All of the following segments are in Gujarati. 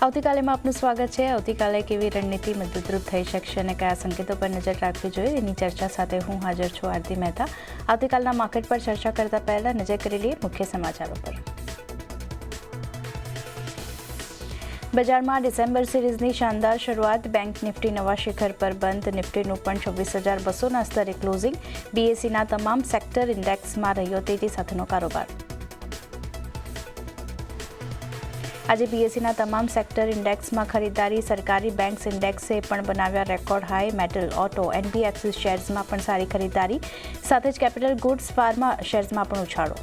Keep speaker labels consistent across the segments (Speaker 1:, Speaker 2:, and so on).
Speaker 1: આવતીકાલે માં આપનું સ્વાગત છે। આવતીકાલે કેવી રણનીતિ મદદરૂપ થઈ શકશે અને કયા સંકેતો પર નજર રાખવી જોઈએ એની ચર્ચા સાથે હું હાજર છું આરતી મહેતા। આવતીકાલના માર્કેટ પર ચર્ચા કરતા પહેલા નજર કરી લઈએ મુખ્ય સમાચારો પર। બજારમાં ડિસેમ્બર સિરીઝની શાનદાર શરૂઆત। બેંક નિફ્ટી નવા શિખર પર બંધ। નિફ્ટીનું પણ 26,200ના સ્તરે ક્લોઝિંગ। બીએસઈના તમામ સેક્ટર ઇન્ડેક્સમાં રહ્યો તેજી સાથેનો કારોબાર। આજે બીએસઈના તમામ સેક્ટર ઇન્ડેક્સમાં ખરીદારી। સરકારી બેંક્સ ઇન્ડેક્સે પણ બનાવ્યા record high. Metal, auto, NBFC શેર્સમાં પણ સારી ખરીદારી। સાથે જ કેપિટલ ગુડ્સ, ફાર્મા શેર્સમાં પણ ઉછાળો।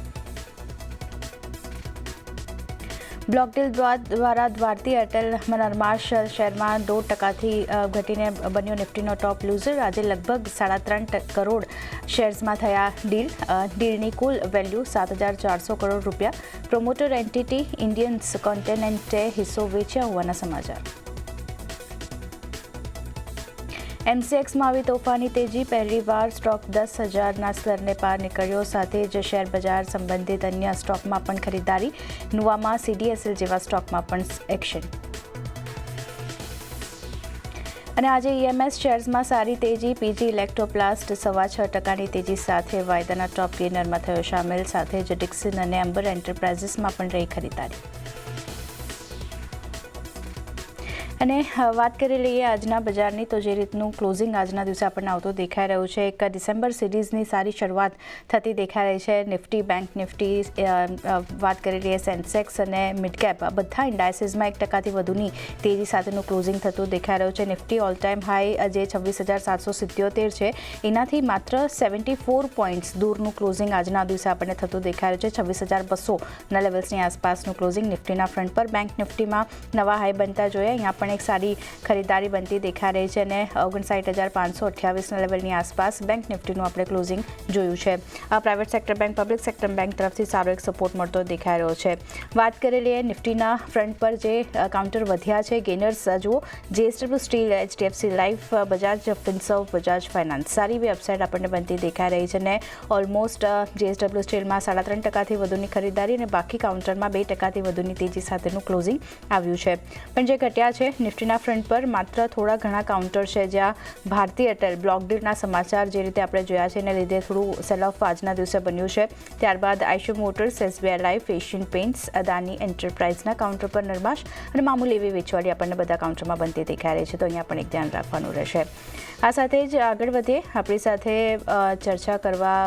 Speaker 1: બ્લોક ડીલ દ્વારા દ્વારથી એરટેલ નરમાશ શેરમાં 2% ઘટીને બન્યો નિફ્ટીનો ટોપ લૂઝર। આજે લગભગ 3.5 કરોડ શેર્સમાં થયા ડીલ। ડીલની કુલ value ₹7,400 crore. Promoter entity Indians કોન્ટિનેન્ટે હિસ્સો વેચ્યા હોવાના સમાચાર। એમસીએક્સમાં આવી તોફાની તેજી। પહેલીવાર સ્ટોક 10,000ના સ્તરને પાર નીકળ્યો। સાથે જ શેર બજાર સંબંધિત અન્ય સ્ટોકમાં પણ ખરીદારી। નુવામા, સીડીએસએલ જેવા સ્ટોકમાં પણ એક્શન। અને આજે ઈએમએસ શેર્સમાં સારી તેજી। પીજી ઇલેક્ટ્રોપ્લાસ્ટ 6.5% તેજી સાથે વાયદાના ટોપ ગેનરમાં થયો સામેલ। સાથે જ ડિક્સન અને એમ્બર એન્ટરપ્રાઇઝીસમાં પણ રહી ખરીદારી। અને વાત કરી લઈએ આજના બજારની તો જે રીતનું ક્લોઝિંગ આજના દિવસે આપણને આવતો દેખાઈ રહ્યું છે, એક ડિસેમ્બર સિરીઝની સારી શરૂઆત થતી દેખાઈ રહી છે। નિફ્ટી, બેંક નિફ્ટી, વાત કરી લઈએ સેન્સેક્સ અને મિડ કેપ, બધા ઇન્ડાઇસીસમાં 1%થી વધુની તેજી સાથેનું ક્લોઝિંગ થતું દેખાઈ રહ્યું છે। નિફ્ટી ઓલ ટાઈમ હાઈ જે 26,777 છે એનાથી માત્ર 74 પોઈન્ટ્સ દૂરનું ક્લોઝિંગ આજના દિવસે આપણને થતું દેખાઈ રહ્યું છે। 26,200ના લેવલ્સની આસપાસનું ક્લોઝિંગ નિફ્ટીના ફ્રન્ટ પર। બેંક નિફ્ટીમાં નવા હાઈ બનતા જોઈએ। અહીંયા પણ એક સારી ખરીદારી બનતી દેખાઈ રહી છે અને 59,528ના લેવલની આસપાસ બેંક નિફ્ટીનું આપણે ક્લોઝિંગ જોયું છે। Private sector bank, public sector bank તરફથી સારો એક સપોર્ટ મળતો દેખાઈ રહ્યો છે। વાત કરી લઈએ નિફ્ટીના ફ્રન્ટ પર જે કાઉન્ટર વધ્યા છે ગેનર્સ જુઓ, JSW Steel, HDFC Life, Bajaj Finserv, Bajaj Finance, સારી એવી અપસાઇડ આપણને બનતી દેખાઈ રહી છે અને ઓલમોસ્ટ જેએસડબલ્યુ સ્ટીલમાં 3.5%થી વધુની ખરીદારી અને બાકી કાઉન્ટરમાં 2%થી વધુની તેજી સાથેનું ક્લોઝિંગ આવ્યું છે। પણ જે ઘટ્યા છે નિફ્ટીના ફ્રન્ટ પર માત્ર થોડા ઘણા કાઉન્ટર છે, જ્યાં ભારતી એરટેલ બ્લોક ડીલના સમાચાર જે રીતે આપણે જોયા છે એને લીધે થોડું સેલ ઓફ આજના દિવસે બન્યું છે। ત્યારબાદ Eicher motors, SBI life, Asian paints, Adani એન્ટરપ્રાઇઝના કાઉન્ટર પર નરમાશ અને મામૂલી એવી વેચવાળી આપણને બધા કાઉન્ટરમાં બનતી દેખાઈ રહી છે, તો અહીંયા પણ એક ધ્યાન રાખવાનું રહેશે। આ સાથે જ આગળ વધીએ, આપણી સાથે ચર્ચા કરવા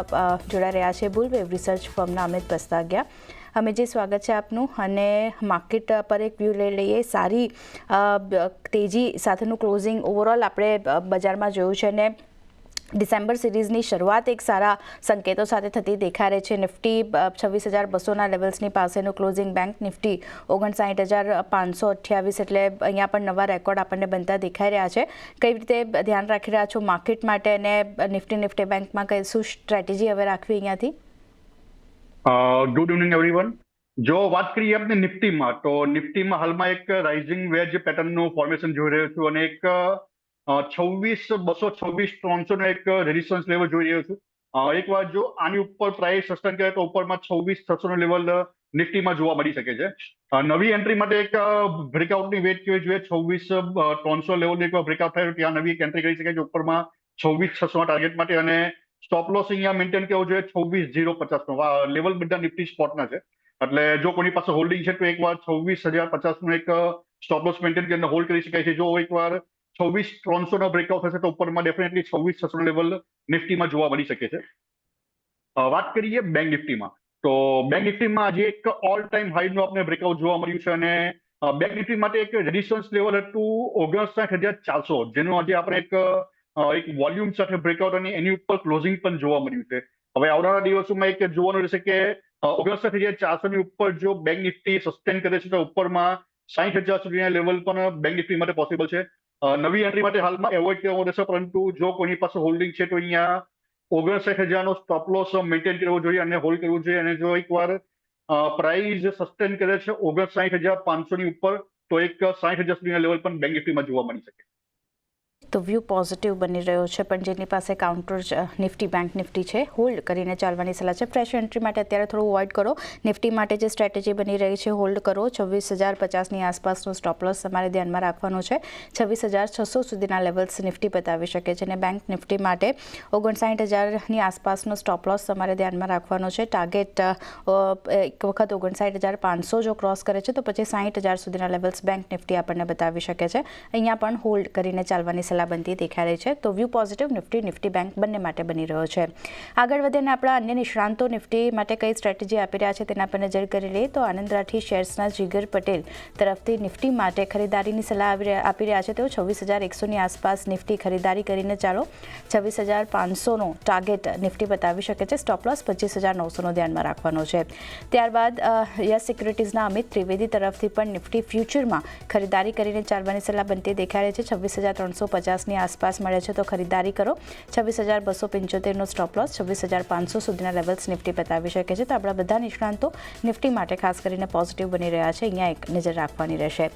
Speaker 1: જોડાઈ રહ્યા છે બુલવેવ રિસર્ચ ફર્મના અમિત પસ્તાગિયા। અમિતજી, સ્વાગત છે આપનું। અને માર્કેટ પર એક વ્યૂ લઈ લઈએ। સારી તેજી સાથેનું ક્લોઝિંગ ઓવરઓલ આપણે બજારમાં જોયું છે અને ડિસેમ્બર સિરીઝની શરૂઆત એક સારા સંકેતો સાથે થતી દેખાઈ રહી છે। નિફ્ટી 26,200ના લેવલ્સની પાસેનું ક્લોઝિંગ, બેંક નિફ્ટી 59,528, એટલે અહીંયા પણ નવા રેકોર્ડ આપણને બનતા દેખાઈ રહ્યા છે। કઈ રીતે ધ્યાન રાખી રહ્યા છો માર્કેટ માટે અને નિફ્ટી બેંકમાં કઈ શું સ્ટ્રેટેજી હવે રાખવી અહીંયાથી?
Speaker 2: Good evening everyone. જો વાત કરીએ આપણે નિફ્ટીમાં, તો નિફ્ટીમાં હાલમાં એક રાઇઝિંગ વેજ પેટર્નનું ફોર્મેશન જોઈ રહ્યો છું અને એક 26,226-300નો એક રેઝિસ્ટન્સ લેવલ જોઈ રહ્યો છું। એક વાર જો આની ઉપર પ્રાઇસ સસ્ટેન કરે તો ઉપરમાં 26,600નો લેવલ નિફ્ટીમાં જોવા મળી શકે છે। નવી એન્ટ્રી માટે એક બ્રેકઆઉટની વેટ જોઈએ। 26,300 લેવલ એક વાર બ્રેકઆઉટ થાય ત્યાં નવી એક એન્ટ્રી કરી શકાય છે ઉપરમાં 26,600ના ટાર્ગેટ માટે, અને સ્ટોપ લોસ અહીંયા મેન્ટેન કરવો જોઈએ 26,050નો। લેવલ બધા નિફ્ટી સ્પોટના છે, એટલે જો કોઈની પાસે હોલ્ડિંગ છે તો એકવાર 26,050નો એક સ્ટોપ લોસ મેન્ટેન કરીને હોલ્ડ કરી શકાય છે। જો એકવાર 26,300નો બ્રેકઆઉટ થશે તો ઉપરમાં ડેફિનેટલી 26,600 લેવલ નિફ્ટીમાં જોવા મળી શકે છે। વાત કરીએ બેંક નિફ્ટીમાં, તો બેંક નિફ્ટીમાં આજે એક ઓલ ટાઈમ હાઈનું આપણે બ્રેકઆઉટ જોવા મળ્યું છે અને બેંક નિફ્ટી માટે એક રેઝિસ્ટન્સ લેવલ હતું 59,400, જેનું આજે આપણે એક વોલ્યુમ સાથે બ્રેકઆઉટ અને એની ઉપર ક્લોઝિંગ પણ જોવા મળ્યું છે। હવે આવનારા દિવસોમાં એક જોવાનું રહેશે કે 59,400ની ઉપર જો બેંક નિફ્ટી સસ્ટેન કરે છે તો ઉપરમાં 60,000 સુધીના લેવલ પણ બેંક નિફ્ટી માટે પોસિબલ છે। નવી એન્ટ્રી માટે હાલમાં એવોઇડ કરવો રહેશે, પરંતુ જો કોઈની પાસે હોલ્ડિંગ છે તો અહીંયા 59,000નો સ્ટોપ લોસ મેન્ટેન કરવો જોઈએ અને હોલ્ડ કરવું જોઈએ। અને જો એકવાર પ્રાઇસ સસ્ટેન કરે છે 59,500ની ઉપર તો એક 60,000 સુધીના લેવલ પણ બેંક નિફ્ટીમાં જોવા મળી શકે।
Speaker 1: તો વ્યૂ પોઝિટિવ બની રહ્યો છે, પણ જેની પાસે કાઉન્ટર નિફ્ટી બેંક નિફ્ટી છે હોલ્ડ કરીને ચાલવાની સલાહ છે. ફ્રેશ એન્ટ્રી માટે અત્યારે થોડું અવોઇડ કરો. નિફ્ટી માટે જે સ્ટ્રેટેજી બની રહી છે હોલ્ડ કરો. 26,050ની આસપાસનો સ્ટોપ લોસ તમારે ધ્યાનમાં રાખવાનો છે. 26,600 સુધીના લેવલ્સ નિફ્ટી બતાવી શકે છે અને બેંક નિફ્ટી માટે 59,000ની આસપાસનો સ્ટોપ લોસ તમારે ધ્યાનમાં રાખવાનો છે. ટાર્ગેટ એક વખત 59,500 જો ક્રોસ કરે છે તો પછી 60,000 સુધીના લેવલ્સ બેંક નિફ્ટી આપણને બતાવી શકે છે. અહીંયા પણ હોલ્ડ કરીને ચાલવાની સલાહ બનતી દેખાઈ રહી છે. તો વ્યૂ પોઝિટિવ નિફ્ટી બેંક બંને માટે બની રહ્યો છે. આગળ વધીને આપણા અન્ય નિષ્ણાંતો નિફ્ટી માટે કઈ સ્ટ્રેટેજી આપી રહ્યા છે તેના પર નજર કરી લઈએ તો આનંદ રાઠી શેર્સના જીગર પટેલ તરફથી નિફ્ટી માટે ખરીદારીની સલાહ આપી રહ્યા છે. તેઓ 26,100ની આસપાસ નિફ્ટી ખરીદારી કરીને ચાલો. 26,500નો ટાર્ગેટ નિફ્ટી બતાવી શકે છે. સ્ટોપ લોસ 25,900નો ધ્યાનમાં રાખવાનો છે. ત્યારબાદ યસ સિક્યુરિટીઝના અમિત ત્રિવેદી તરફથી પણ નિફ્ટી ફ્યુચરમાં ખરીદારી કરીને ચાલવાની સલાહ બનતી દેખાઈ રહી છે. 26,350ની આસપાસ મળે છે તો ખરીદારી કરો. 26,275નો સ્ટોપ લોસ 26,500 સુધીના લેવલ્સ નિફ્ટી બતાવી શકે છે. તો આપણા બધા નિષ્ણાંતો નિફ્ટી માટે ખાસ કરીને પોઝિટિવ બની રહ્યા છે. અહીંયા એક નજર રાખવાની રહેશે.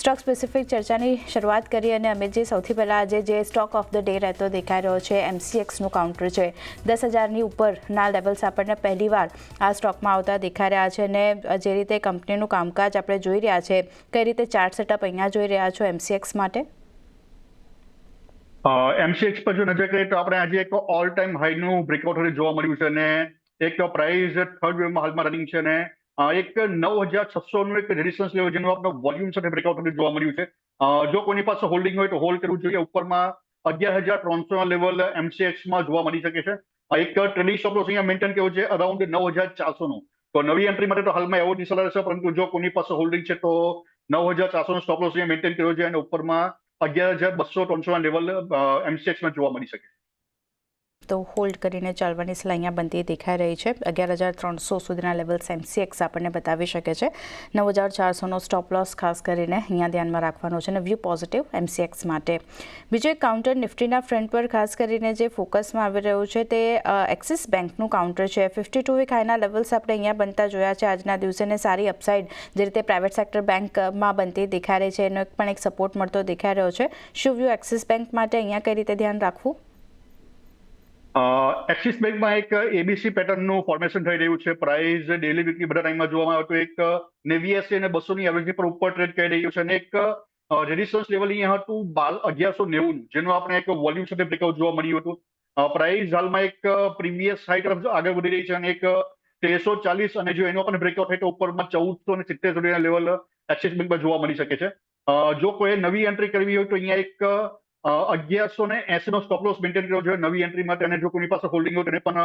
Speaker 1: સ્ટોક સ્પેસિફિક ચર્ચાની શરૂઆત કરી અને અમિતજી સૌથી પહેલાં આજે જે સ્ટોક ઓફ ધ ડે રહેતો દેખાઈ રહ્યો છે MCXનું કાઉન્ટર છે. 10,000ની ઉપરના લેવલ્સ આપણને પહેલીવાર આ સ્ટોકમાં આવતા દેખાઈ રહ્યા છે અને જે રીતે કંપનીનું કામકાજ આપણે જોઈ રહ્યા છે, કઈ રીતે ચાર્ટ સેટઅપ અહીંયા જોઈ રહ્યા છો MCX માટે?
Speaker 2: MCX પર જો નજર કરીએ તો આપણે આજે એક ઓલ ટાઈમ હાઈનું બ્રેકઆઉટ જોવા મળ્યું છે અને એક પ્રાઇસ થર્ડ વેવમાં હાલમાં રનિંગ છે અને એક 9,600નું એક રેઝિસ્ટન્સ લેવલ જેનું આપણે વોલ્યુમ સાથે બ્રેકઆઉટ જોવા મળ્યું છે. જો કોઈની પાસે હોલ્ડિંગ હોય તો હોલ્ડ કરવું જોઈએ. ઉપરમાં 11,300ના લેવલ MCXમાં જોવા મળી શકે છે. એક ટ્રેડિંગ સ્ટોપ લોસ અહીંયા મેન્ટેન કર્યો છે અરાઉન્ડ 9,400નો. તો નવી એન્ટ્રી માટે તો હાલમાં એવો સલાહ રહેશે, પરંતુ જો કોઈની પાસે હોલ્ડિંગ છે તો 9,400નો સ્ટોપ લોસ અહીંયા મેન્ટેન કર્યો છે અને ઉપરમાં 11,200-300ના લેવલ MCXમાં જોવા મળી શકે.
Speaker 1: તો હોલ્ડ કરીને ચાલવાની સલાહ અહીંયા બનતી દેખાઈ રહી છે. 11,300 સુધીના લેવલ્સ MCX આપણને બતાવી શકે છે. 9,400નો સ્ટોપ લોસ ખાસ કરીને અહીંયા ધ્યાનમાં રાખવાનો છે અને વ્યૂ પોઝિટિવ MCX માટે. બીજો એક કાઉન્ટર નિફ્ટીના ફ્રન્ટ પર ખાસ કરીને જે ફોકસમાં આવી રહ્યું છે તે એક્સિસ બેંકનું કાઉન્ટર છે. 52 વીક હાઈના લેવલ્સ આપણે અહીંયા બનતા જોયા છે આજના દિવસે ને સારી અપસાઇડ જે રીતે પ્રાઇવેટ સેક્ટર બેંકમાં બનતી દેખાઈ રહી છે એનો પણ એક સપોર્ટ મળતો દેખાઈ રહ્યો છે. શું વ્યૂ એક્સિસ બેંક માટે અહીંયા કઈ રીતે ધ્યાન રાખવું?
Speaker 2: એક્સિસ બેંકમાં એક ABC પેટર્નનું ફોર્મેશન થઈ રહ્યું છે. પ્રાઇસ ડેલી વીકલી બધા ટાઈમમાં જોવામાં આવે તો એક 89 અને 200ની એવરેજ પર ઉપર ટ્રેડ કરી રહ્યું છે અને એક રેઝિસ્ટન્સ લેવલ અહીંયા હતું 1190 જેનું આપણે એક વોલ્યુમ સાથે બ્રેકઆઉટ જોવા મળ્યું હતું. પ્રાઇસ હાલમાં એક પ્રીવિયસ હાઈ તરફ આગળ વધી રહી છે અને એક 1340 અને જો એનો પણ બ્રેકઆઉટ થાય તો ઉપરમાં 1470 સુધીના લેવલ એક્સિસ બેંકમાં જોવા મળી શકે છે. જો કોઈ નવી એન્ટ્રી કરવી હોય તો અહીંયા એક 1180નો સ્ટોપ લોસ મેન્ટેન કરવો જોઈએ નવી એન્ટ્રી માટે અને જો કોઈની પાસે હોલ્ડિંગ હોય તેને પણ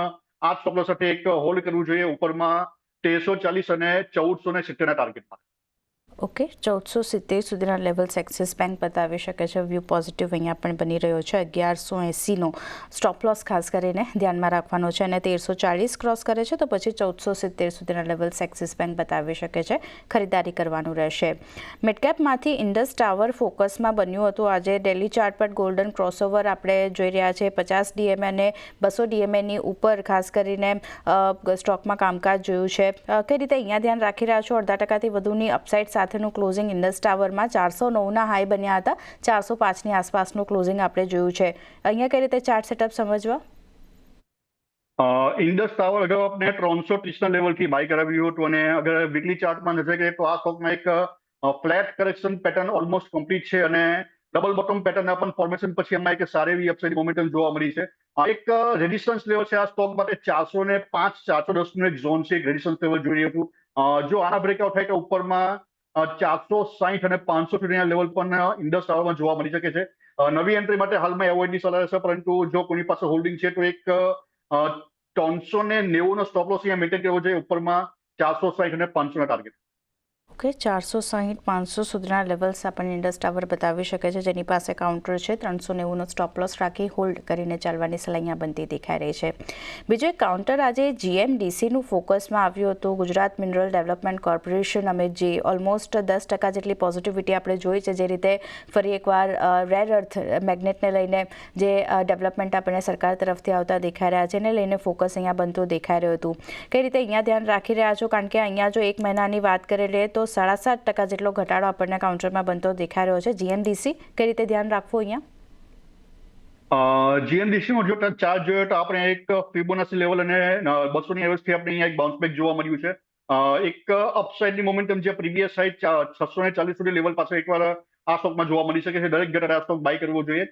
Speaker 2: આ સ્ટોપ લોસ સાથે એક હોલ્ડ કરવું જોઈએ ઉપરમાં 1340 અને 1470ના ટાર્ગેટમાં.
Speaker 1: ઓકે, 1470 સુધીના લેવલ્સ એક્સિસ બેંક બતાવી શકે છે. વ્યૂ પોઝિટિવ અહીંયા પણ બની રહ્યો છે. 1180નો સ્ટોપ લોસ ખાસ કરીને ધ્યાનમાં રાખવાનો છે અને 1340 ક્રોસ કરે છે તો પછી 1470 સુધીના લેવલ્સ એક્સિસ બેંક બતાવી શકે છે. ખરીદારી કરવાનું રહેશે. મિડકેપમાંથી ઇન્ડસ ટાવર ફોકસમાં બન્યું હતું. આજે ડેલી ચાર્ટ પર ગોલ્ડન ક્રોસઓવર આપણે જોઈ રહ્યા છે. 50 DMA અને 200 DMAની ઉપર ખાસ કરીને સ્ટોકમાં કામકાજ જોયું છે. કઈ રીતે અહીંયા ધ્યાન રાખી રહ્યા છો? 0.5% વધુની અપસાઇડ સાથેનું ક્લોઝિંગ ઇન્ડસ ટાવરમાં 409ના હાઈ બન્યા હતા. 405ની આસપાસનું ક્લોઝિંગ આપણે જોયું છે. અહીંયા કઈ રીતે ચાર્ટ સેટઅપ સમજવા?
Speaker 2: ઇન્ડસ ટાવર અગાઉ આપણે 330ના લેવલથી બાય કરાવ્યું હતું અને અગર વીકલી ચાર્ટમાં નજર કરીએ તો આ સ્ટોકમાં એક flat correction pattern almost complete છે અને ડબલ બોટમ પેટર્નના પણ ફોર્મેશન પછી એમાં એક સારી એવી અપસાઇડ મોમેન્ટમ જોવા મળી છે. એક રેઝિસ્ટન્સ લેવલ છે આ સ્ટોક માટે 405 410નું એક ઝોન છે. એક રેઝિસ્ટન્સ લેવલ જોઈ રહ્યું હતું. જો આના બ્રેકઆઉટ થાય તો ઉપરમાં 460 અને 500 સુધીના લેવલ પણ ઇન્ડસ ટાવરમાં જોવા મળી શકે છે. નવી એન્ટ્રી માટે હાલમાં એવોઇડની સલાહ રહેશે, પરંતુ જો કોઈની પાસે હોલ્ડિંગ છે તો એક 390નો સ્ટોપ લોસ અહીંયા મેન્ટેન કરવો જોઈએ ઉપરમાં 460 અને 500ના ટાર્ગેટ.
Speaker 1: ઓકે, 460-500 સુધીના લેવલ્સ આપણને ઇન્ડસ ટાવર બતાવી શકે છે જેની પાસે કાઉન્ટર છે. 390નો સ્ટોપ લોસ રાખી હોલ્ડ કરીને ચાલવાની સલાહ અહીંયા બનતી દેખાઈ રહી છે. બીજો એક કાઉન્ટર આજે GMDCનું ફોકસમાં આવ્યું હતું. Gujarat mineral development corporation Amit ji almost 10% જેટલી પોઝિટિવિટી આપણે જોઈ છે. જે રીતે ફરી એકવાર રેર અર્થ મેગ્નેટને લઈને જે ડેવલપમેન્ટ આપણને સરકાર તરફથી આવતા દેખાઈ રહ્યા છે એને લઈને ફોકસ અહીંયા બનતું દેખાઈ રહ્યું હતું. કઈ રીતે અહીંયા ધ્યાન રાખી રહ્યા છો? કારણ કે અહીંયા જો એક મહિનાની વાત કરી લઈએ તો 7.5% જેટલો ઘટાડો આપણને કાઉન્ટરમાં બનતો દેખાઈ રહ્યો છે. GMDC કઈ રીતે ધ્યાન રાખવું અહીંયા?
Speaker 2: જીએનડીસી નો જો ચાર્ટ જોઈએ તો આપણે એક ફિબોનાસી લેવલ અને 200 ની એવરેજથી આપણે અહીંયા એક બાઉન્સ બેક જોવા મળ્યું છે. એક અપસાઇડની મોમેન્ટમ જે પ્રીવિયસ સાઇડ 640 સુધી લેવલ પાસે એકવાર આ સ્ટોકમાં જોવા મળી શકે છે. દરેક ઘટાડે આ સ્ટોક બાય કરવો જોઈએ.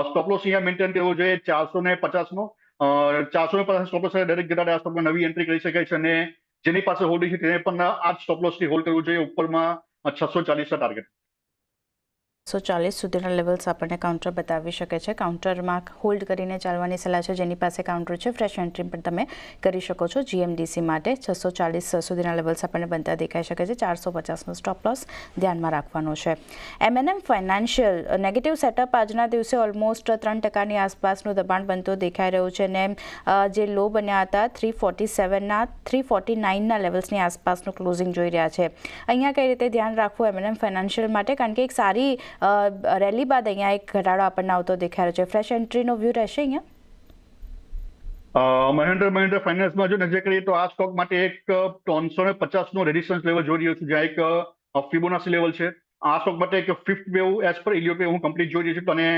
Speaker 2: સ્ટોપ લોસ અહીંયા મેન્ટેન કરવો જોઈએ 450 નો. 450 સ્ટોપ લોસ સાથે દરેક ઘટાડે આ સ્ટોકમાં નવી એન્ટ્રી કરી શકાય છે અને જેની પાસે હોલ્ડિંગ છે તેને પણ આ સ્ટોપ લોસ થી હોલ્ડ કરવું જોઈએ. ઉપરમાં 640 ના ટાર્ગેટ.
Speaker 1: 140 સુધીના લેવલ્સ આપણને કાઉન્ટર બતાવી શકે છે. કાઉન્ટરમાં હોલ્ડ કરીને ચાલવાની સલાહ છે. જેની પાસે કાઉન્ટર છે ફ્રેશ એન્ટ્રી પણ તમે કરી શકો છો. જીએમડીસી માટે 640 સુધીના લેવલ્સ આપણને બનતા દેખાઈ શકે છે. 450નો સ્ટોપ લોસ ધ્યાનમાં રાખવાનો છે. એમએનએમ ફાઇનાન્શિયલ નેગેટિવ સેટઅપ આજના દિવસે ઓલમોસ્ટ 3% આસપાસનું દબાણ બનતો દેખાઈ રહ્યું છે અને જે લો બન્યા હતા 347ના 349ના લેવલ્સની આસપાસનું ક્લોઝિંગ જોઈ રહ્યા છે. અહીંયા કઈ રીતે ધ્યાન રાખવું એમએનએમ ફાઇનાન્શિયલ માટે, કારણ કે એક સારી રેલી બાદ અહીંયા એક ઘટાડો આપણને આવતો દેખાઈ રહ્યો છે. ફ્રેશ એન્ટ્રીનો વ્યૂ રહેશે અહીંયા?
Speaker 2: મહિન્દ્રા ફાઇનાન્સમાં જો નજર કરીએ તો આ સ્ટોક માટે એક 350 નો રેઝિસ્ટન્સ લેવલ જોઈ રહ્યો છું, જ્યાં એક ફિબોનાસી લેવલ છે. આ સ્ટોક માટે એક fifth wave as per ઇલિયોટ wave હું કમ્પ્લીટ જોઈ રહ્યો છું અને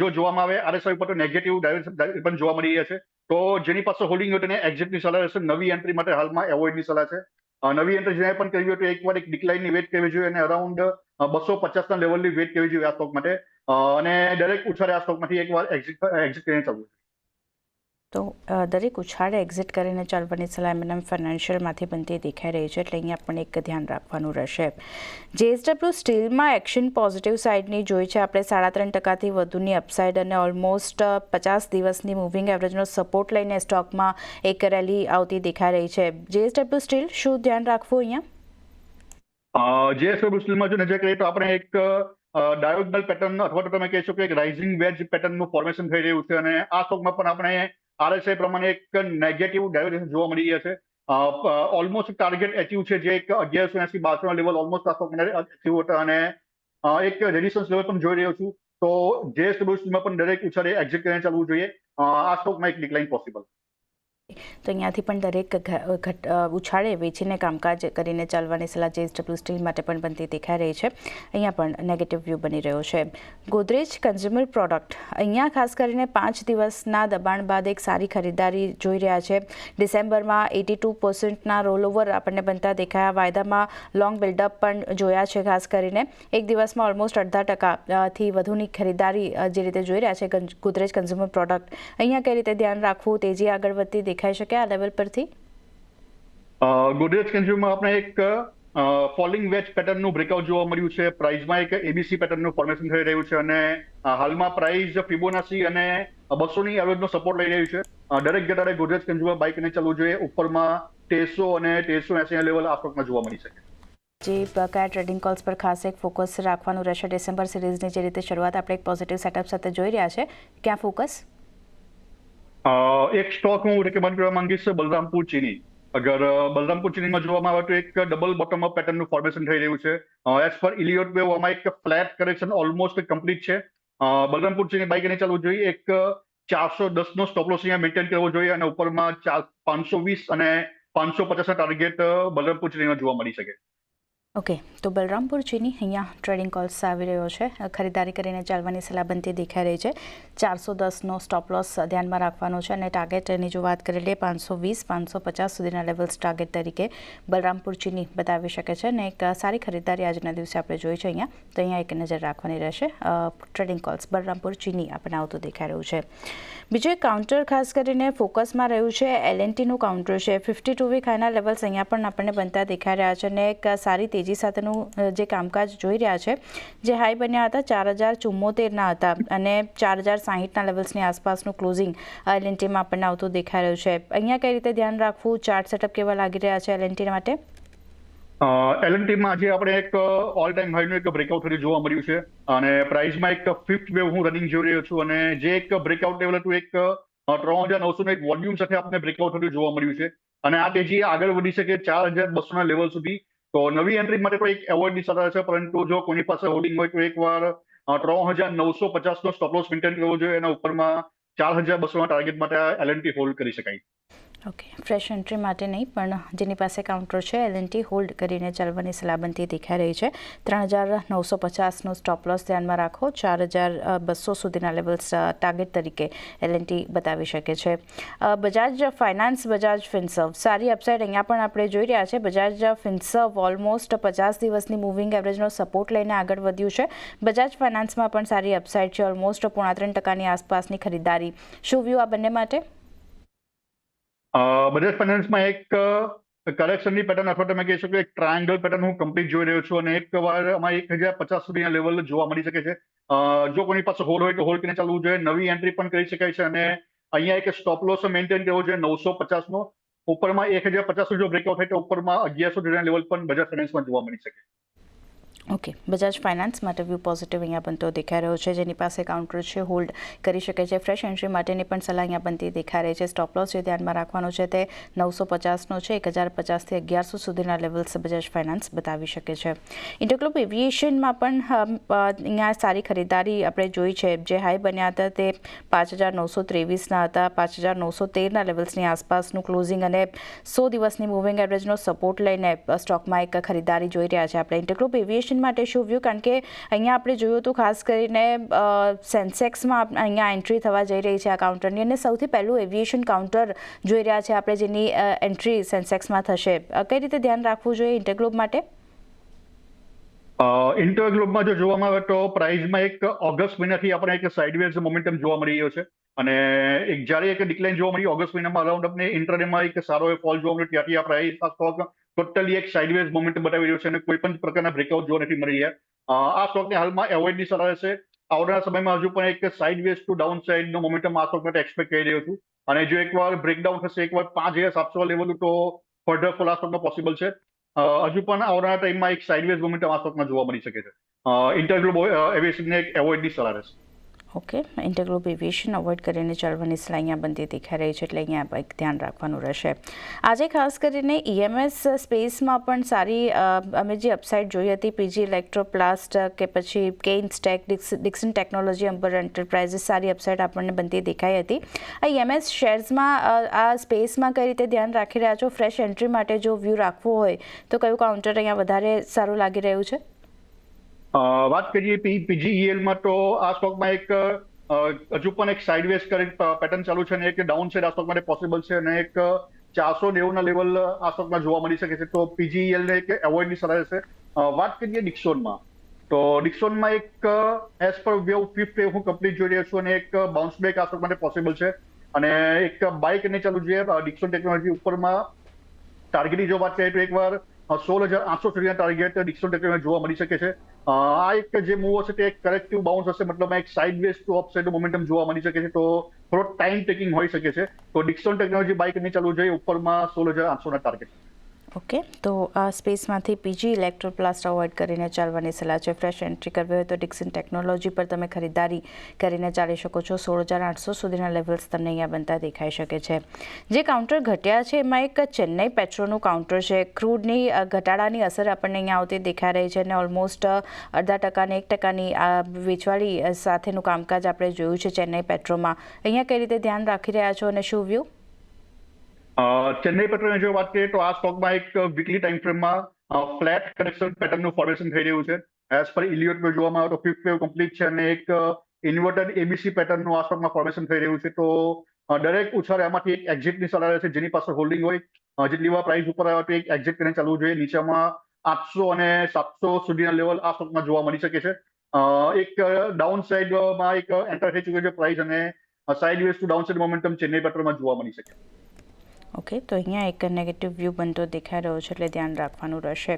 Speaker 2: જો જોવામાં આવે આરએસઆઈ ઉપર તો નેગેટિવ ડાયરેક્શન પણ જોવા મળી રહ્યા છે. તો જેની પાસે હોલ્ડિંગ હોય તેને એક્ઝિટની સલાહ રહેશે. નવી એન્ટ્રી માટે હાલમાં એવોઇડની સલાહ છે. નવી એન્ટ્રી જેને પણ કરવી હોય તો એકવાર એક ડિક્લાઇનની વેટ કરવી જોઈએ અને અરાઉન્ડ 250ના લેવલની વેટ કરવી જોઈએ આ સ્ટોક માટે. અને દરેક ઉછાળે આ સ્ટોકમાંથી એકવાર એક્ઝિટ કરીને ચાલવું.
Speaker 1: તો દરેક ઉછાળે એક્ઝિટ કરીને ચાલવાની સલાહ એમએનએમ ફાઇનાન્શિયલમાંથી બનતી દેખાઈ રહી છે. એટલે અહીંયા પણ એક ધ્યાન રાખવાનું રહેશે. જેએસડબલ્યુ સ્ટીલમાં એક્શન પોઝિટિવ સાઇડની જોઈ છે આપણે 3.5%થી વધુની અપસાઇડ અને ઓલમોસ્ટ 50 દિવસની મૂવિંગ એવરેજનો સપોર્ટ લઈને સ્ટોકમાં એક રેલી આવતી દેખાઈ રહી છે. જેએસડબલ્યુ સ્ટીલ શું ધ્યાન રાખવું અહીંયા?
Speaker 2: જેએસડબલ્યુ સ્ટીલમાં જો નજર કરીએ તો આપણે એક ડાયોગનલ પેટર્ન અથવા તો તમે કહી શકો એક રાઇઝિંગ વેજ પેટર્નનું ફોર્મેશન થઈ રહ્યું છે અને આ સ્ટોકમાં પણ આપણે આરએસઆઈ પ્રમાણે એક નેગેટિવ ડાયવર્જન્સ જોવા મળી રહ્યા છે. ઓલમોસ્ટ ટાર્ગેટ એચીવ છે જે એક 1180-1200 લેવલ ઓલમોસ્ટ આ સ્ટોક એચીવ હતા અને એક રેઝિસ્ટન્સ લેવલ પણ જોઈ રહ્યો છું. તો જેએસડબલ્યુ સ્ટીલમાં પણ દરેક ઉછાળે એક્ઝિટ કરીને ચાલવું જોઈએ. આ સ્ટોકમાં એક ડિક્લાઇન પોસિબલ.
Speaker 1: તો અહીંયાથી પણ દરેક ઉછાળે વેચીને કામકાજ કરીને ચાલવાની સલાહ જેએસડબલ્યુ સ્ટીલ માટે પણ બનતી દેખાઈ રહી છે. અહીંયા પણ નેગેટિવ વ્યૂ બની રહ્યો છે. ગોદરેજ કન્ઝ્યુમર પ્રોડક્ટ અહીંયા ખાસ કરીને 5 દિવસના દબાણ બાદ એક સારી ખરીદારી જોઈ રહ્યા છે. ડિસેમ્બરમાં 82%ના રોલ ઓવર આપણને બનતા દેખાયા. વાયદામાં લોંગ બિલ્ડઅપ પણ જોયા છે. ખાસ કરીને એક દિવસમાં ઓલમોસ્ટ 0.5%થી વધુની ખરીદારી જે રીતે જોઈ રહ્યા છે ગોદરેજ કન્ઝ્યુમર પ્રોડક્ટ. અહીંયા કઈ રીતે ધ્યાન રાખવું? તેજી આગળ વધતી દેખાઈ શકે આ લેવલ પરથી?
Speaker 2: ગોદરેજ કન્ઝ્યુમરમાં આપણે એક ફોલિંગ વેજ પેટર્નનું બ્રેકઆઉટ જોવા મળ્યું છે. પ્રાઇસમાં એક એબીસી પેટર્નનું ફોર્મેશન થઈ રહ્યું છે અને હાલમાં પ્રાઇસ ફિબોનાસી અને 200ની એવરેજનો સપોર્ટ લઈ રહ્યું છે. દરેક ઘટાડે ગોદરેજ કન્ઝ્યુમર બાય કરીને ચાલવું જોઈએ. ઉપરમાં 1300 અને 1380 લેવલ આ સ્ટોકમાં જોવા મળી શકે.
Speaker 1: જે કયા ટ્રેડિંગ કોલ્સ પર ખાસ એક ફોકસ રાખવાનું રહેશે? ડિસેમ્બર સિરીઝની જે રીતે શરૂઆત આપણે એક પોઝિટિવ સેટઅપ સાથે જોઈ રહ્યા છે, ક્યાં ફોકસ?
Speaker 2: એક સ્ટોક હું રેકમેન્ડ કરવા માંગીશ બલરામપુર ચીની. અગર બલરામપુર ચીનીમાં જોવામાં આવે તો એક ડબલ બોટમ અપ પેટર્નનું ફોર્મેશન થઈ રહ્યું છે. એઝ પર ઇલિયોટ વેવ આમાં એક ફ્લેટ કરેક્શન ઓલમોસ્ટ કમ્પ્લીટ છે. બલરામપુર ચીની બાય કરીને ચાલવું જોઈએ. એક 410નો સ્ટોપ લોસ અહીંયા મેન્ટેન કરવો જોઈએ અને ઉપરમાં 520 અને 550ના ટાર્ગેટ બલરામપુર ચીનીમાં જોવા મળી શકે.
Speaker 1: ઓકે, તો બલરામપુર ચીની અહીંયા ટ્રેડિંગ કોલ્સ આવી રહ્યો છે. ખરીદારી કરીને ચાલવાની સલાહ બનતી દેખાઈ રહી છે. 410નો સ્ટોપ લોસ ધ્યાનમાં રાખવાનો છે અને ટાર્ગેટની જો વાત કરી લઈએ 520-550 સુધીના લેવલ્સ ટાર્ગેટ તરીકે બલરામપુર ચીની બતાવી શકે છે અને એક સારી ખરીદારી આજના દિવસે આપણે જોઈ છે અહીંયા. તો અહીંયા એક નજર રાખવાની રહેશે. ટ્રેડિંગ કોલ્સ બલરામપુર ચીની આપણને આવતું દેખાઈ રહ્યું છે. બીજું એક કાઉન્ટર ખાસ કરીને ફોકસમાં રહ્યું છે એલએનટીનું કાઉન્ટર છે. 52 વીક હાઈના લેવલ્સ અહીંયા પણ આપણને બનતા દેખાઈ રહ્યા છે અને એક સારી તેજી સાથેનું જે કામકાજ જોઈ રહ્યા છે. જે હાઈ બન્યા હતા 4074ના હતા અને 4060ના લેવલ્સની આસપાસનું ક્લોઝિંગ એલએનટીમાં આપણને આવતું દેખાઈ રહ્યું છે. અહીંયા કઈ રીતે ધ્યાન રાખવું? ચાર્ટ સેટઅપ કેવા લાગી રહ્યા છે એલએનટી માટે?
Speaker 2: એલએનટીમાં આજે આપણે એક ઓલ ટાઈમ હાઈનું એક બ્રેકઆઉટ થયું જોવા મળ્યું છે અને પ્રાઇસમાં એક ફિફ્થ વેવ હું રનિંગ જોઈ રહ્યો છું અને જે એક બ્રેકઆઉટ લેવલ હતું એક 3900 એક વોલ્યુમ સાથે આપણે બ્રેકઆઉટ થયું જોવા મળ્યું છે અને આ તેજી આગળ વધી શકે 4200ના લેવલ સુધી. તો નવી એન્ટ્રી માટે પણ એક એવોર્ડની સલાહ છે, પરંતુ જો કોઈની પાસે હોલ્ડિંગ હોય તો એકવાર 3950નો સ્ટોપ લોસ મેન્ટેન કરવો જોઈએ અને ઉપરમાં 4200ના ટાર્ગેટ માટે એલએનટી હોલ્ડ કરી શકાય.
Speaker 1: ઓકે, ફ્રેશ એન્ટ્રી માટે નહીં પણ જેની પાસે કાઉન્ટર છે એલએનટી હોલ્ડ કરીને ચાલવાની સલાહબંધી દેખાઈ રહી છે. 3950નો સ્ટોપ લોસ ધ્યાનમાં રાખો. 4200 સુધીના લેવલ્સ ટાર્ગેટ તરીકે એલએનટી બતાવી શકે છે. બજાજ ફાઇનાન્સ, બજાજ ફિનસર્વ સારી અપસાઇડ અહીંયા પણ આપણે જોઈ રહ્યા છે. બજાજ ફિનસર્વ ઓલમોસ્ટ 50 દિવસની મૂવિંગ એવરેજનો સપોર્ટ લઈને આગળ વધ્યું છે. બજાજ ફાઇનાન્સમાં પણ સારી અપસાઇડ છે, ઓલમોસ્ટ 3.5% આસપાસની ખરીદારી. શું વ્યૂ આ બંને માટે?
Speaker 2: બજાજ ફાઇનાન્સમાં એક કરેક્શનની પેટર્ન અથવા તમે કહી શકો એક ટ્રાયંગલ પેટર્ન હું કમ્પ્લીટ જોઈ રહ્યો છું અને એક વાર આમાં 1050 સુધીના લેવલ જોવા મળી શકે છે. જો કોઈની પાસે હોલ્ડ હોય તો હોલ્ડ કરીને ચાલવું જોઈએ. નવી એન્ટ્રી પણ કરી શકાય છે અને અહીંયા એક સ્ટોપ લોસ મેન્ટેન કરવો જોઈએ 950નો. ઉપરમાં 1050 જો બ્રેકઆઉટ થાય તો ઉપરમાં 1100 સુધીના લેવલ પણ બજાજ ફાઇનાન્સમાં જોવા મળી શકે.
Speaker 1: ઓકે, બજાજ ફાઇનાન્સ માટે વ્યૂ પોઝિટિવ અહીંયા બનતો દેખાઈ રહ્યો છે. જેની પાસે કાઉન્ટર છે હોલ્ડ કરી શકે છે. ફ્રેશ એન્ટ્રી માટેની પણ સલાહ અહીંયા બનતી દેખાઈ રહી છે. સ્ટોપ લોસ જે ધ્યાનમાં રાખવાનો છે તે 950નો છે. 1050થી 1100 સુધીના લેવલ્સ બજાજ ફાઇનાન્સ બતાવી શકે છે. ઇન્ટરગ્લોબ એવિએશનમાં પણ અહીંયા સારી ખરીદારી આપણે જોઈ છે. જે હાઈ બન્યા હતા તે 5923ના હતા. 5913ના લેવલ્સની આસપાસનું ક્લોઝિંગ અને 100 દિવસની મૂવિંગ એવરેજનો સપોર્ટ લઈને સ્ટોકમાં એક ખરીદારી જોઈ રહ્યા છે આપણે. ઇન્ટરગ્લોબ એવિએશન માટે શું વ્યૂ? કારણ કે અહીંયા આપણે જોયું હતું ખાસ કરીને સેન્સેક્સમાં અહીંયા એન્ટ્રી થવા જઈ રહી છે આ કાઉન્ટરની અને સૌથી પહેલું એવિએશન કાઉન્ટર જોઈ રહ્યા છે આપણે જેની એન્ટ્રી સેન્સેક્સમાં થશે. કઈ રીતે ધ્યાન રાખવું જોઈએ ઇન્ટરગ્લોબ માટે?
Speaker 2: ઇન્ટરગ્લોબમાં જો જોવામાં આવે તો પ્રાઇસમાં એક ઓગસ્ટ મહિનાથી આપણે એક સાઇડવેઝ મોમેન્ટમ જોવા મળી રહ્યો છે અને જ્યારે એક ડિક્લાઇન જોવા મળી ઓગસ્ટ મહિનામાં અરાઉન્ડ આપણે ઇન્ટ્રાડેમાં એક સારો ફોલ જોવા મળ્યો ત્યાંથી આ પ્રાઇસ આ સ્ટોક ટોટલી એક સાઇડવેઝ મોમેન્ટમ બતાવી રહ્યો છે અને કોઈ પણ પ્રકારના બ્રેકઆઉટ જોવા નથી મળી રહ્યા. આ સ્ટોકને હાલમાં એવોઇડની સલાહ રહેશે. આવનારા સમયમાં હજુ પણ એક સાઇડવેઝ ટુ ડાઉન સાઇડનો મોમેન્ટમ આ સ્ટોક માટે એક્સપેક્ટ કરી રહ્યો છું અને જો એકવાર બ્રેકડાઉન થશે એકવાર 5700 લેવલ તો ફર્ધર ફોલ આ સ્ટોકમાં પોસિબલ છે. હજુ પણ આવનારા ટાઈમમાં એક સાઇડવેઝ મોમેન્ટમ આ સ્ટોકમાં જોવા મળી શકે છે. ઇન્ટરગ્લોબ એવિએશનને એક એવોઇડની સલાહ રહેશે.
Speaker 1: ઓકે, ઇન્ટરગ્લોબ એવિએશન અવોઇડ કરીને ચાલવાની સલાહ અહીંયા બનતી દેખાઈ રહી છે એટલે અહીંયા એક ધ્યાન રાખવાનું રહેશે. આજે ખાસ કરીને ઈએમએસ સ્પેસમાં પણ સારી અમે જે અપસાઇડ જોઈ હતી પીજી ઇલેક્ટ્રોપ્લાસ્ટ કે પછી કેઇન્સ tech, Dixon technology, Amber enterprises સારી અપસાઇડ આપણને બનતી દેખાઈ હતી. આ ઈએમએસ શેર્સમાં આ સ્પેસમાં કઈ રીતે ધ્યાન રાખી રહ્યા છો? ફ્રેશ એન્ટ્રી માટે જો વ્યૂ રાખવું હોય તો કયું કાઉન્ટર અહીંયા વધારે સારું લાગી રહ્યું છે?
Speaker 2: વાત કરીએ પીજીઈએલમાં તો આ સ્ટોકમાં એક હજુ પણ એક સાઇડવેઝ પેટર્ન ચાલુ છે અને એક ડાઉન સાઇડ આ સ્ટોક માટે પોસિબલ છે અને એક 490ના લેવલ આ સ્ટોકમાં જોવા મળી શકે છે. તો પીજીઈએલને એક એવોઇડની સલાહ રહેશે. વાત કરીએ ડિક્સોનમાં તો ડિક્સોનમાં એક as per wave fifth wave હું કમ્પ્લીટ જોઈ રહ્યો છું અને એક બાઉન્સ બેક આ સ્ટોક માટે પોસિબલ છે અને એક બાય કરીને ચાલુ જોઈએ. ડિક્સોન ટેકનોલોજી ઉપરમાં ટાર્ગેટની જો વાત કરીએ તો એકવાર 16800 સુધીના ટાર્ગેટ ડિક્સોન ટેકનોલોજી જોવા મળી શકે છે. આ એક જે મૂવ હશે તે એક કરેક્ટિવ બાઉન્સ હશે, મતલબ એક સાઇડવેઝ ટુ અપસાઇડ મોમેન્ટમ જોવા મળી શકે છે તો થોડો ટાઈમ ટેકિંગ હોઈ શકે છે. તો ડિક્સોન ટેકનોલોજી બાય કરીને ચાલવું જોઈએ ઉપરમાં 16800ના ટાર્ગેટ.
Speaker 1: ઓકે, તો આ સ્પેસમાંથી પીજી ઇલેક્ટ્રોપ્લાસ્ટ અવોઇડ કરીને ચાલવાની સલાહ છે. ફ્રેશ એન્ટ્રી કરવી હોય તો ડિક્સન ટેકનોલોજી પર તમે ખરીદારી કરીને ચાલી શકો છો. 16800 સુધીના લેવલ્સ તમને અહીંયા બનતા દેખાઈ શકે છે. જે કાઉન્ટર ઘટ્યા છે એમાં એક ચેન્નઈ પેટ્રોનું કાઉન્ટર છે. ક્રૂડની ઘટાડાની અસર આપણને અહીંયા આવતી દેખાઈ રહી છે અને ઓલમોસ્ટ 0.5% 1%ની આ વેચવાળી સાથેનું કામકાજ આપણે જોયું છે ચેન્નઈ પેટ્રોમાં. અહીંયા કઈ રીતે ધ્યાન રાખી રહ્યા છો અને શું વ્યૂ?
Speaker 2: ચેન્નઈ પેટ્રોલની જો વાત કરીએ તો આ સ્ટોકમાં એક વીકલી ટાઈમ ફ્રેમમાં ફ્લેટ કરેક્શન પેટર્નનું ફોર્મેશન થઈ રહ્યું છે. એઝ પર ઇલિયોટ પર જોવામાં આવે તો ફિફ્થ વેવ કમ્પ્લીટ છે અને એક ઇન્વર્ટેડ એબીસી પેટર્નનું આ સ્ટોકમાં ફોર્મેશન થઈ રહ્યું છે. તો દરેક ઉછાળે આમાંથી એક એક્ઝિટની સલાહ રહેશે. જેની પાસે હોલ્ડિંગ હોય જેટલી વાર પ્રાઇસ ઉપર આવે તો એક એક્ઝિટ કરીને ચાલવું જોઈએ. નીચેમાં 800 અને 700 સુધીના લેવલ આ સ્ટોકમાં જોવા મળી શકે છે. એક ડાઉન સાઇડમાં એક એન્ટર થઈ ચૂક્યો છે પ્રાઇસ અને sideways to downside momentum Chennai પેટ્રોલમાં જોવા મળી શકે.
Speaker 1: ઓકે, તો અહીંયા એક નેગેટિવ વ્યૂ બનતો દેખાઈ રહ્યો છે એટલે ધ્યાન રાખવાનું રહેશે.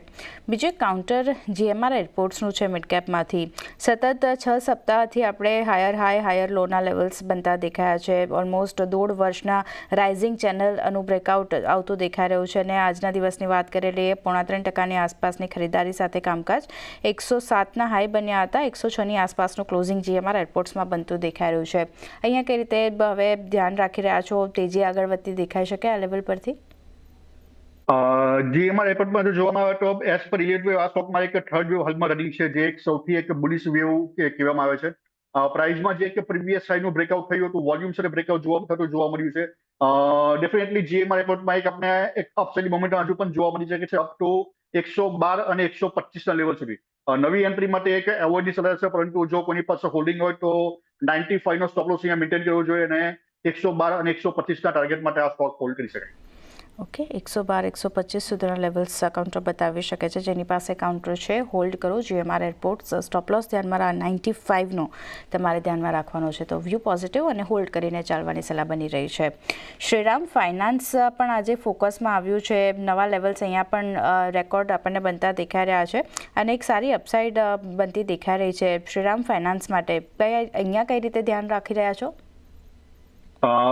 Speaker 1: બીજું એક કાઉન્ટર જીએમઆર એરપોર્ટ્સનું છે મિડકેપમાંથી. સતત 6 સપ્તાહથી આપણે હાયર લોના લેવલ્સ બનતા દેખાયા છે. ઓલમોસ્ટ 1.5 વર્ષના રાઇઝિંગ ચેનલનું બ્રેકઆઉટ આવતું દેખાઈ રહ્યું છે અને આજના દિવસની વાત કરી લઈએ 3.5%ની આસપાસની ખરીદારી સાથે કામકાજ 107ના હાઈ બન્યા હતા. 106ની આસપાસનું ક્લોઝિંગ જીએમઆર એરપોર્ટ્સમાં બનતું દેખાઈ રહ્યું છે. અહીંયા કઈ રીતે હવે ધ્યાન રાખી રહ્યા છો? તેજી આગળ વધતી દેખાઈ શકે આ લેવલ પરથી?
Speaker 2: જીએમઆર એરપોર્ટમાં જો જોવામાં આવે તો એઝ પર ઇલિયોટ વેવ આ સ્ટોકમાં એક થર્ડ વેવ હાલમાં રનિંગ છે જે એક સૌથી એક બુલિશ વેવ કહેવામાં આવે છે. પ્રાઇસમાં જે એક પ્રીવિયસ હાઈનું બ્રેકઆઉટ થયું હતું વોલ્યુમ સાથે બ્રેકઆઉટ થતું જોવા મળ્યું છે. ડેફિનેટલી જીએમઆર રિપોર્ટમાં એક આપણે એક અપસાઇડ મોમેન્ટમ હજુ પણ જોવા મળી શકે છે અપ ટુ 112 અને 125 ના લેવલ સુધી. નવી એન્ટ્રી માટે એક એવોર્ડની સલાહ છે, પરંતુ જો કોઈની પાસે હોલ્ડિંગ હોય તો 95 નો સ્ટોપ લોસ અહીંયા મેન્ટેન કરવો જોઈએ અને 112 અને 125 ના ટાર્ગેટ માટે આ સ્ટોક હોલ્ડ કરી શકાય.
Speaker 1: ઓકે, 112 125 સુધીના લેવલ્સ કાઉન્ટર બતાવી શકે છે. જેની પાસે કાઉન્ટર છે હોલ્ડ કરો. જીએમઆર એરપોર્ટ્સ સ્ટોપ લોસ ધ્યાનમાં 95નો તમારે ધ્યાનમાં રાખવાનો છે. તો વ્યૂ પોઝિટિવ અને હોલ્ડ કરીને ચાલવાની સલાહ બની રહી છે. શ્રીરામ ફાઇનાન્સ પણ આજે ફોકસમાં આવ્યું છે. નવા લેવલ્સ અહીંયા પણ રેકોર્ડ આપણને બનતા દેખાઈ રહ્યા છે અને એક સારી અપસાઇડ બનતી દેખાઈ રહી છે. શ્રીરામ ફાઇનાન્સ માટે અહીંયા કઈ રીતે ધ્યાન રાખી રહ્યા છો?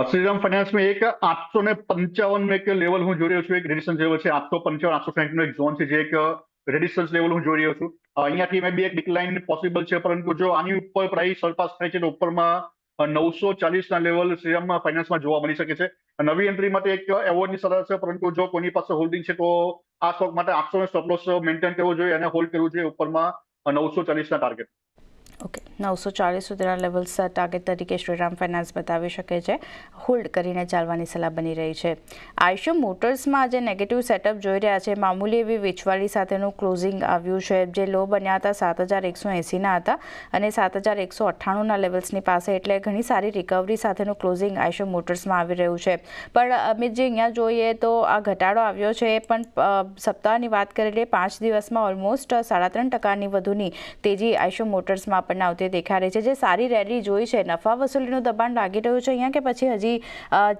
Speaker 2: શ્રીરામ ફાઇનાન્સમાં એક 855 એક લેવલ હું જોઈ રહ્યો છું. એક રેડિસ્ટન્સ લેવલ છે 855 860 નો એક ઝોન છે, જે એક રેડિસ્ટન્સ લેવલ હું જોઈ રહ્યો છું. અહીંયાથી મે બી એક ડિક્લાઇન પોસિબલ છે, પરંતુ જો આની ઉપર પ્રાઇસ સરપાસ થાય છે તો ઉપરમાં 940 ના લેવલ શ્રીરામ ફાઇનાન્સમાં જોવા મળી શકે છે. નવી એન્ટ્રી માટે એક એવોર્ડની સલાહ છે, પરંતુ જો કોઈની પાસે હોલ્ડિંગ છે તો આ સ્ટોક માટે 800 નો સ્ટોપ લોસ મેન્ટેન કરવો જોઈએ અને હોલ્ડ કરવું જોઈએ ઉપરમાં 940 ના ટાર્ગેટ.
Speaker 1: ઓકે, 940 સુધીના લેવલ્સ ટાર્ગેટ તરીકે શ્રીરામ ફાઇનાન્સ બતાવી શકે છે. હોલ્ડ કરીને ચાલવાની સલાહ બની રહી છે. આઈશો મોટર્સમાં આજે નેગેટિવ સેટઅપ જોઈ રહ્યા છે. મામૂલી એવી વેચવાલી સાથેનું ક્લોઝિંગ આવ્યું છે. જે લો બન્યા હતા 7180ના હતા અને 7198ના લેવલ્સની પાસે, એટલે ઘણી સારી રિકવરી સાથેનું ક્લોઝિંગ આઈશો મોટર્સમાં આવી રહ્યું છે. પણ અમિત, જે અહીંયા જોઈએ તો આ ઘટાડો આવ્યો છે, પણ સપ્તાહની વાત કરીએ 5 દિવસમાં ઓલમોસ્ટ 3.5% વધુની તેજી આઈશો મોટર્સમાં આપણને આવતી દેખાઈ રહી છે. જે સારી રેલી જોઈ છે, નફા વસૂલીનું દબાણ લાગી રહ્યું છે અહીંયા, કે પછી હજી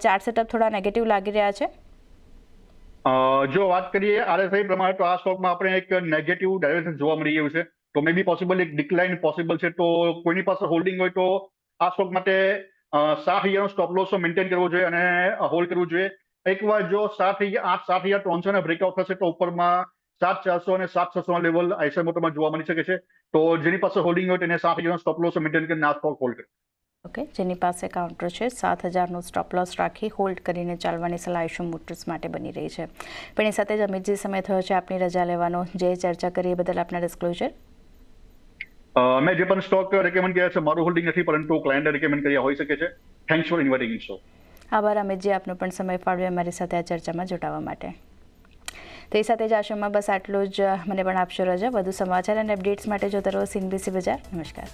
Speaker 1: ચાર્ટ સેટઅપ થોડા નેગેટિવ લાગી રહ્યા છે?
Speaker 2: જો વાત કરીએ આરએસઆઈ પ્રમાણે તો આ સ્ટોકમાં આપણે એક નેગેટિવ ડાયરેક્શન જોવા મળી રહ્યું છે. તો મે બી પોસિબલ એક ડિક્લાઇન પોસિબલ છે. તો કોઈની પાસે હોલ્ડિંગ હોય તો આ સ્ટોક માટે 60,000 નો સ્ટોપ લોસ મેન્ટેન કરવો જોઈએ અને હોલ્ડ કરવું જોઈએ. એકવાર જો 7,300 ને બ્રેકઆઉટ થશે તો ઉપરમાં 7,400 અને 7,600 ના લેવલ આઈસર મોટરમાં જોવા મળી શકે છે. તો જેની પાસે હોલ્ડિંગ હોય તેને 7,000 નો સ્ટોપ લોસ મેન્ટેન કરીને આ સ્ટોક હોલ્ડ કરે.
Speaker 1: ઓકે, જેની પાસે કાઉન્ટર છે 7,000નો સ્ટોપ લોસ રાખી હોલ્ડ કરીને ચાલવાની સલાહ આઈશો મોટર્સ માટે બની રહી છે. પણ એ સાથે જ અમિતજી, સમય થયો છે આપની રજા લેવાનો. જે ચર્ચા કરી એ બદલ આપના ડિસ્ક્લોઝર.
Speaker 2: મેં જે પણ સ્ટોક રેકમેન્ડ કર્યા છે મારું હોલ્ડિંગ નથી, પરંતુ ક્લાયન્ટે રેકમેન્ડ કર્યા હોઈ શકે છે. થેન્ક્સ ફોર ઇન્વાઇટિંગ મી.
Speaker 1: આભાર અમિતજી, આપનો પણ સમય ફાળવ્યો અમારી સાથે આ ચર્ચામાં જોડાવા માટે. તો એ સાથે જ આ શોમાં બસ આટલું જ. મને પણ આપશો રજા. વધુ સમાચાર અને અપડેટ્સ માટે જોતા રહો CNBC બજાર. નમસ્કાર.